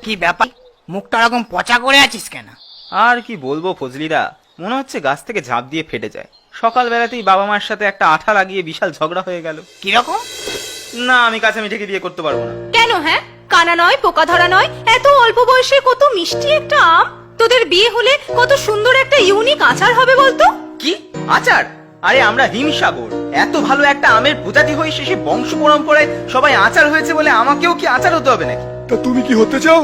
কি ব্যাপার, মুখটা এরকম পচা করে আছিস কেন? আর কি বলবো ফজলিদা, মনে হচ্ছে গাছ থেকে ঝাঁপ দিয়ে ফেটে যায়। সকালবেলাতেই বাবা মার সাথে একটা আঠা লাগিয়ে বিশাল ঝগড়া হয়ে গেল। কিরকম? না, আমি কাছে মিঠেকে বিয়ে করতে পারবো না। কেন? হ্যাঁ, কানা নয়, পোকা ধরা নয়, এত অল্প বয়সে কত মিষ্টি একটা আম। তোদের বিয়ে হলে কত সুন্দর একটা ইউনিক আচার হবে বলতো। কি আচার? আরে আমরা হিমসাগর, এত ভালো একটা আমের প্রজাতি হয়ে শেষে বংশ পরম্পরায় সবাই আচার হয়েছে বলে আমাকেও কি আচার হতে হবে নাকি? তা তুমি কি হতে চাও?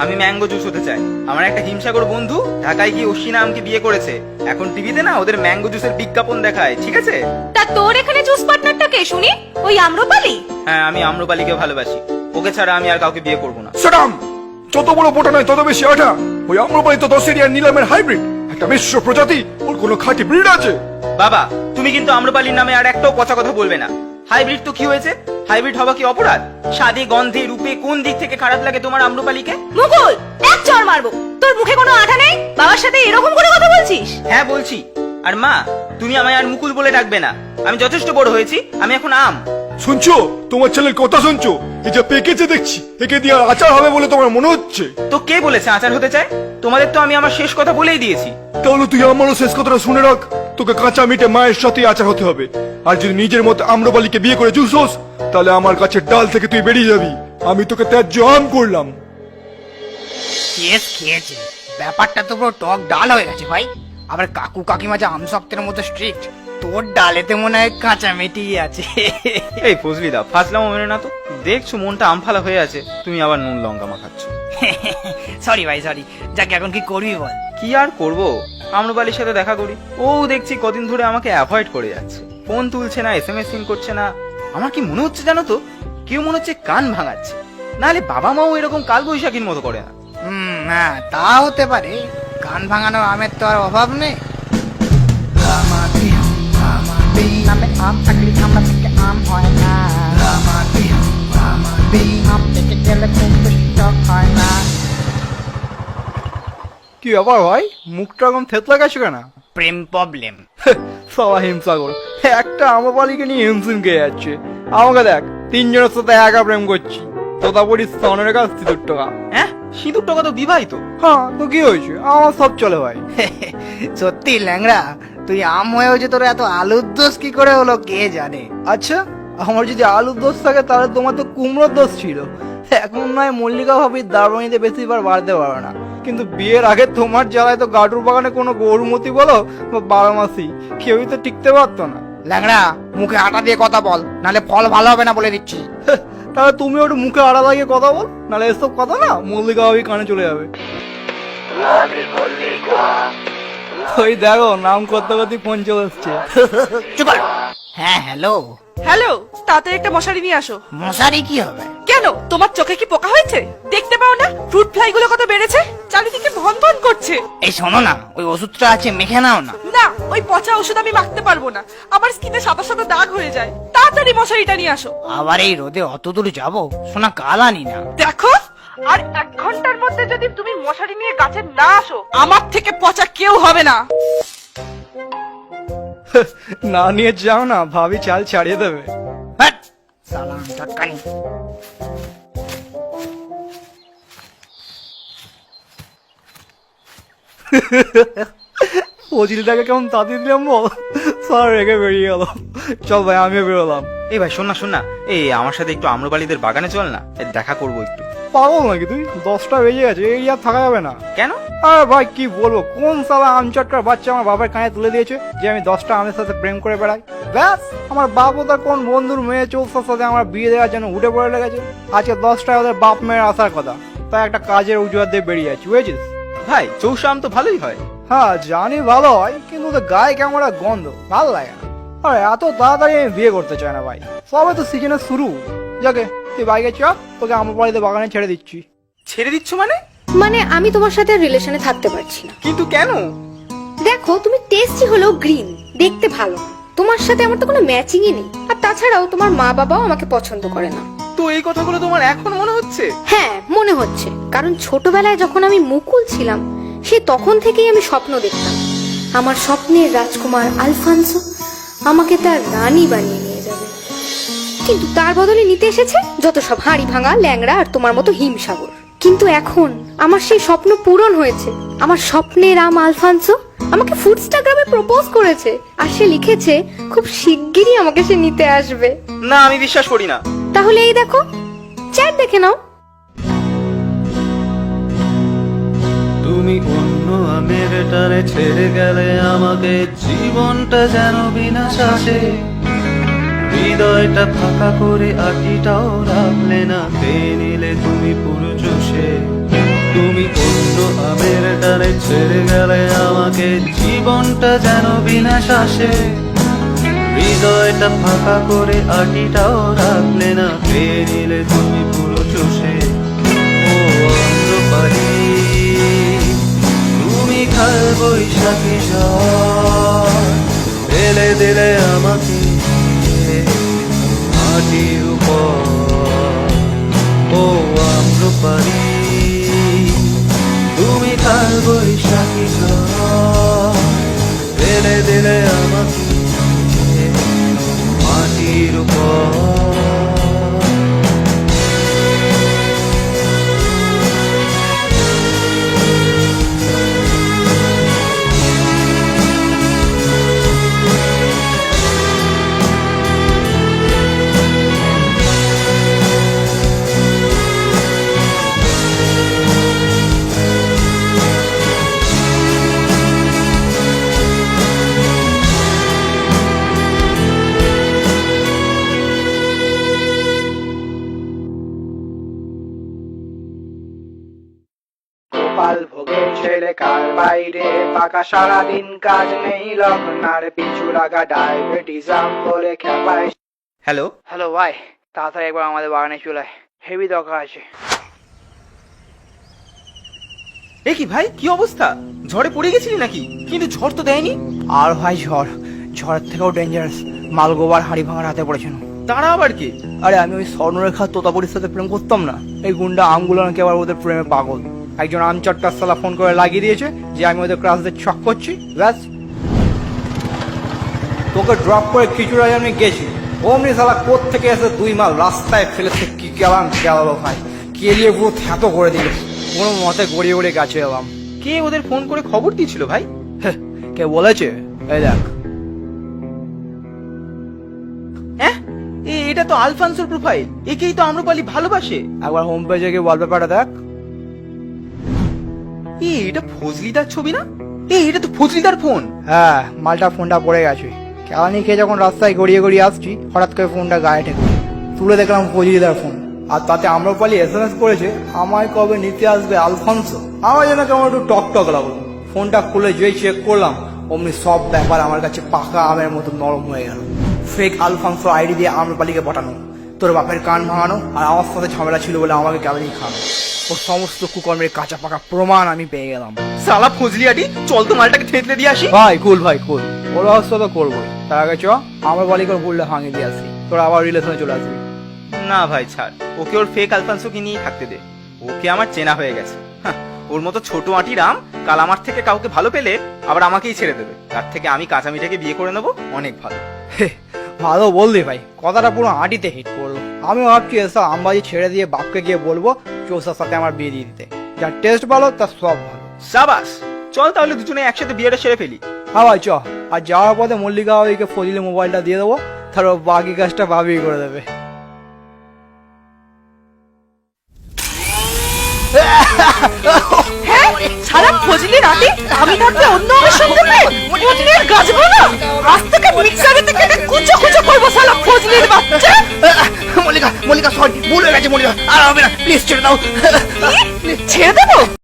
আমি ম্যাঙ্গো জুস হতে চাই। আমার একটা হিমসাগর বন্ধু ঢাকায় গিয়ে অশ্বিনা আমকে বিয়ে করেছে। এখন টিভিতে না ওদের ম্যাঙ্গো জুসের বিজ্ঞাপন দেখায়, ঠিক আছে? তা তোর এখানে জুস পার্টনারটা কে শুনি? ওই আম্রপালি? হ্যাঁ, আমি আম্রপালিকে ভালোবাসি। ওকে ছাড়া আমি আর কাউকে বিয়ে করবো না। সেটাম, যত বড় বোটা নয় তত বেশি আঠা। ওই আম্রপালি তো 10 এরিয়ার নিলামের হাইব্রিড, একটা মিশ্র প্রজাতি। ওর কোনো খাঁটি ব্রিড আছে? বাবা, তুমি কিন্তু আম্রপালির নামে আর একটাও পচা কথা বলবে না। হাইব্রিড তো কি হয়েছে? হাইব্রিড হওয়া কি অপরাধ? স্বাদে, গন্ধে, রূপে কোন দিক থেকে খারাপ লাগে তোমার আম্রপালিকে? মুকুল, এক চড় মারবো। তোর মুখে কোনো আঠা নেই? বাবার সাথে এরকম করে কথা বলছিস? হ্যাঁ বলছি। আর মা, তুমি আমায় আর মুকুল বলে ডাকবে না। আমি যথেষ্ট বড় হয়েছি, আমি এখন আম। শুনছো? তোমার ছেলের কথা শুনছো? এই যে পেকেছে দেখছি, একে দিয়ে আচার হবে বলে তোমার মনে হচ্ছে? তো কে বলেছে আচার হতে চায়? তোমাদের তো আমি আমার শেষ কথা বলেই দিয়েছি। তাহলে তুই আমারও শেষ কথাটা শুনে রাখ। তোকে কাঁচা মিটে মায়ের সাথে আচার হতে হবে। আর যদি নিজের মতো আম্রপালিকে বিয়ে করে জুস হোস, তাহলে আমার কাছে ডাল থেকে তুই বেরিয়ে যাবি। আমি তোকে ত্যায্য আম করলাম। কেস খেয়েছে, ব্যাপারটা তো পুরো টক ডাল হয়ে গেছে ভাই। আবার কাকু কাকিমা যে আমসক্তের মতো স্ট্রিক্ট, তোর ডালেতে মনে হয় কাঁচা মেটেই আছে। এই ফজলিদা, ফাজলামো মেনে না তো। দেখছো মনটা আমফালা হয়ে আছে, তুমি আবার নুন লঙ্কা মাখাচ্ছ। সরি ভাই, সরি। যাকে এখন কি করবি বল? কি আর করবো, আম্রপালির সাথে দেখা করি। ও দেখছি কদিন ধরে আমাকে অ্যাভয়েড করে যাচ্ছে। ফোন তুলছে না, SMS করছে না। আমার কি মনে হচ্ছে জানো তো, কেউ মনে হচ্ছে কান ভাঙাচ্ছে। নাহলে বাবা মাও এরকম কাল বৈশাখীর মতো করে না। হ্যাঁ, তা হতে পারে। কান ভাঙানোর আমের তো আর অভাব নেই। নামে আম থাকলে আমরা থেকে আম হয় না। আম থেকে গেলে খুব বেশি টক হয় না। কি ব্যাপার ভাই, মুখটা এরকম থেতলা গেছে কেন? প্রেম প্রবলেম। সবাই হিমসাগর, একটা আম্রপালিকে নিয়ে হিমসিম খেয়ে যাচ্ছে। আমাকে দেখ, তিনজনের সাথে একা প্রেম করছি। তোতা পড়িস সনের কাছ 30 টাকা। হ্যাঁ, সিঁদুর টাকা তো বিবাহিত। হ্যাঁ, তো কি হয়েছে, আমার সব চলে ভাই। সত্যি ল্যাংড়া, তুই আম হয়ে হয়েছে, তোর এত আলুর দোষ কি করে হলো কে জানে। আচ্ছা, আমার যদি আলুর দোষ থাকে তাহলে তোমার তো কুমড়োর দোষ ছিল। এখন নয় মল্লিকা ভাবির দারবানিতে বেশিবার বাড়তে পারো না, কিন্তু বিয়ের আগে তোমার জ্বালায় তো গাডুর বাগানে কোনো গরুমতি বলো বা বারোমাসি কেউই তো টিকতে পারতো না। ল্যাংড়া, মুখে আটা দিয়ে কথা বল, নালে ফল ভালো হবে না বলে দিচ্ছি। তাহলে তুমি ওটা মুখে আড়া লাগিয়ে কথা বল, নাহলে এসব কথা না মল্লিকা ভাবি কানে চলে যাবে। ওই দেখো, নাম করতে করতে ফোন চলে এসছে। চুপ কর। হ্যাঁ, হ্যালো। হ্যালো, তাড়াতাড়ি একটা মশারি নিয়ে আসো। মশারি কি হবে? কেন, তোমার চোখে কি পোকা হয়েছে? দেখতে পাও না ফ্রুট ফ্লাই গুলো কত বেড়েছে? চারিদিকে ভন ভন করছে। এই শোনো না, ওই ওষুধটা আছে, মেখে নাও না। না, ওই পচা ওষুধ আমি মাখতে পারবো না। আমার স্কিনে সাদা সাদা দাগ হয়ে যায়। তাড়াতাড়ি মশারিটা নিয়ে আসো। আবার এই রোদে অত দূর যাবো? শোনা, কাল আনি না। দেখো, আর 1 ঘন্টার মধ্যে যদি তুমি মশারি নিয়ে গাছে না আসো, আমার থেকে পচা কেউ হবে না। না নিয়ে যাও না, ভাবি চাল ছাড়িয়ে দেবে। হ্যাঁ, সালাম টাটকানি। ফজিলটাকে কেমন তাড়িয়ে দিলাম বল, স্যার রেগে বেরিয়ে গেল। চল ভাই, আমিও বেরোলাম। এই ভাই, শোন না, এই আমার সাথে একটু আম্রপালিদের বাগানে চল না, দেখা করবো একটু। পাগল নাকি তুই? 10টা বেজে গেছে, এই আর থাকা যাবে না। কেন? আরে ভাই কি বলবো, কোন সালা আমচটকার বাচ্চা আমার বাবার কানে তুলে দিয়েছে যে আমি 10টা আমের সাথে প্রেম করে বেড়াই। ব্যাস, আমার বাপও তার কোন বন্ধুর মেয়ে চৌসার সাথে আমার বিয়ে দেওয়ার জন্য উঠে পড়ে লেগেছে। আজকে 10টায় ওদের বাপ মেয়ের আসার কথা, তাই একটা কাজের উজুয়ার দিয়ে বেরিয়ে যাচ্ছি, বুঝেছিস? ভাই, চৌষা আম তো ভালোই হয়। হ্যাঁ জানি ভালো হয়, কিন্তু ওদের গায়ে কেমন একটা গন্ধ, ভালো লাগে না। আরে এত তাড়াতাড়ি আমি বিয়ে করতে চাই না ভাই, সবে তো সিজনের শুরু। যাকে তুই বাইকে চ, তোকে আমার বাড়িতে বাগানে ছেড়ে দিচ্ছি। ছেড়ে দিচ্ছ মানে? মানে আমি তোমার সাথে রিলেশনে থাকতে পারছি না। কিন্তু কেন? দেখো, তুমি টেস্টি হলেও গ্রিন, দেখতে ভালো না। তোমার সাথে আমার তো কোনো ম্যাচিংই নেই। আর তাছাড়াও তোমার মা বাবাও আমাকে পছন্দ করে না। তো এই কথাগুলো তোমার এখন মনে হচ্ছে? হ্যাঁ, মনে হচ্ছে, কারণ ছোটবেলায় যখন আমি মুকুল ছিলাম, সে তখন থেকেই আমি স্বপ্ন দেখতাম আমার স্বপ্নের রাজকুমার আলফানসো আমাকে তার রানী বানিয়ে নিয়ে যাবে। কিন্তু তার বদলে নিতে এসেছে যত সব হাঁড়ি ভাঙা ল্যাংড়া আর তোমার মতো হিমসাগর। কিন্তু এখন আমার সেই স্বপ্ন পূরণ হয়েছে। আমার স্বপ্নের আম আলফান্সো আমাকে ফুডস্টাগ্রামে প্রপোজ করেছে, আর সে লিখেছে খুব শিগগিরই আমাকে সে নিতে আসবে। না, আমি বিশ্বাস করি না। তাহলে এই দেখো, চ্যাট দেখে নাও। তুমি অন্য আমের টানে ছেড়ে গেলে আমাকে, জীবনটা যেন বিনা শ্বাসে। হৃদয়টা ফাঁকা করে আটিটাও রাখলে না, পেয়ে নিলে তুমি পুরো চষে। তুমি অন্য আমের টানে ছেড়ে গেলে আমাকে, জীবনটা যেন বিনা শ্বাসে। হৃদয়টা ফাঁকা করে আটিটাও রাখলে না, পেয়ে নিলে তুমি পুরো চষে। ও অন্ধকারে তুমি কাল বৈশাখী ঝড় ফেলে দিলে আমাকে মাটির উপর। ও আম্রপালি তুমি কাল বৈশাখী ঝড় ফেলে দিলে আমাকে মাটির উপর। গোপাল ভোগের ছেলে কার বাইরে, পাকা সারাদিন কাজ নেই, লগ্নার পিছু লাগা ডায়াবেটিস বলে খেপায়। হ্যালো, হ্যালো ভাই, তাড়াতাড়ি একবার আমাদের বাগানে চলে আয়, হেভি দরকার আছে। এ কি ভাই, কি অবস্থা? ঝড়ে পড়ে গেছিলি নাকি? কিন্তু ঝড় তো দেয়নি। আর ভাই ঝড়ের থেকেও ডেঞ্জারাস, মালগোবার হাড়ি ভাঙার হাতে পড়েছিল। তারা আবার কি? আরে আমি ওই স্বর্ণরেখা তোতাপুরির সাথে প্রেম করতাম না, এই গুন্ডা আমগুলো নাকি আবার ওদের প্রেমে পাগল। একজন আমচট্টার সালা ফোন করে লাগিয়ে দিয়েছে যে আমি ওদের ক্লাসদের ছক করছি। ব্যাস, তোকে ড্রপ করে কিছুটা আমি গেছি, অমনি সালা কোথ থেকে এসে 2 মাল রাস্তায় ফেলেছে। কি গেলাম গেল ভাই, কেলিয়ে পুরো থ্যাতো করে দিল। কোনো মতে গড়িয়ে গড়িয়ে গাছে এলাম। কে ওদের ফোন করে খবর দিয়েছিল ভাই? কে বলেছে? এই দেখ। হ্যাঁ, এটা তো আলফান্সোর প্রোফাইল। একেই তো আম্রপালি ভালোবাসে। একবার হোম পেজে গিয়ে ওয়ালপেপারটা দেখ। এটা ফজলিদার ছবি না? এটা তো ফজলিদার ফোন। হ্যাঁ, মালটা ফোনটা পড়ে গেছে। কেলানি খেয়ে যখন রাস্তায় গড়িয়ে গড়িয়ে আসছি, হঠাৎ করে ফোনটা গায়ে ঠেকে তুলে দেখলাম ফজিদার ফোন। আর তাতে আম্রপালি SMS করেছে, আমায় কবে নিতে আসবে আলফান্সো। আমার যেন কেমন একটু টক লাগলো। ফোনটা খুলে যেই চেক করলাম, অমনি সব ব্যাপার আমার কাছে পাকা আমের মতো নরম হয়ে গেল। ফেক আলফান্সো আইডি দিয়ে আম্রপালিকে পাঠানো, তোর বাপের কান ভাঙানো, আর আমার সাথে ঝামেলা ছিল বলে আমাকে কেলানি খানো। ও সমস্ত কুকর্মের কাঁচা পাকা প্রমাণ আমি পেয়ে গেলাম। সালা ফজলিয়াটি, চল তো মালটাকে থেতলে দিয়ে আসি। ভাই কুল, ভাই কুল, ও রহস্য তো করবোই। তার আগে চ আমার বাড়ি করে বললে ভাঙিয়ে দিয়ে আসি, তোরা আবার রিলেশনে চলে আসবি। না ভাই ছাড়, ওকে ওর ফেক আলফান্সোকে নিয়ে থাকতে দে। ওকে আমার চেনা হয়ে গেছে। ওর মতো ছোট আঁটি রাম কাল আমার থেকে কাউকে ভালো পেলে আবার আমাকেই ছেড়ে দেবে। তার থেকে আমি কাঁচা মিঠাকে বিয়ে করে নেবো, অনেক ভালো। ভালো বললি ভাই, কথাটা পুরো আঁটিতে হিট করলো। আমি ভাবছি এসব আমবাজি ছেড়ে দিয়ে বাপকে গিয়ে বলবো চৌসার সাথে আমার বিয়ে দিয়ে দিতে। যার টেস্ট ভালো তার সব ভালো। সাবাস, চল তাহলে দুজনে একসাথে বিয়েটা সেরে ফেলি। হ্যাঁ ভাই চ। আর যাওয়ার পথে মল্লিকা ওইকে ফজিলে মোবাইলটা দিয়ে দেবো, তার বাকি কাজটা ভাবি করে দেবে। হ্যাঁ, সারা ফজলি রাতে আমি থাকতে অন্য আমার সঙ্গে প্রেম? ফজলির গাছবো না, আজ থেকে মিক্সারে থেকে কুচো কুচো করবো শালা ফজলির বাচ্চা। মল্লিকা সরি, ভুল হয়ে গেছে মল্লিকা, আর হবে না, প্লিজ ছেড়ে দাও। ছেড়ে দেবো?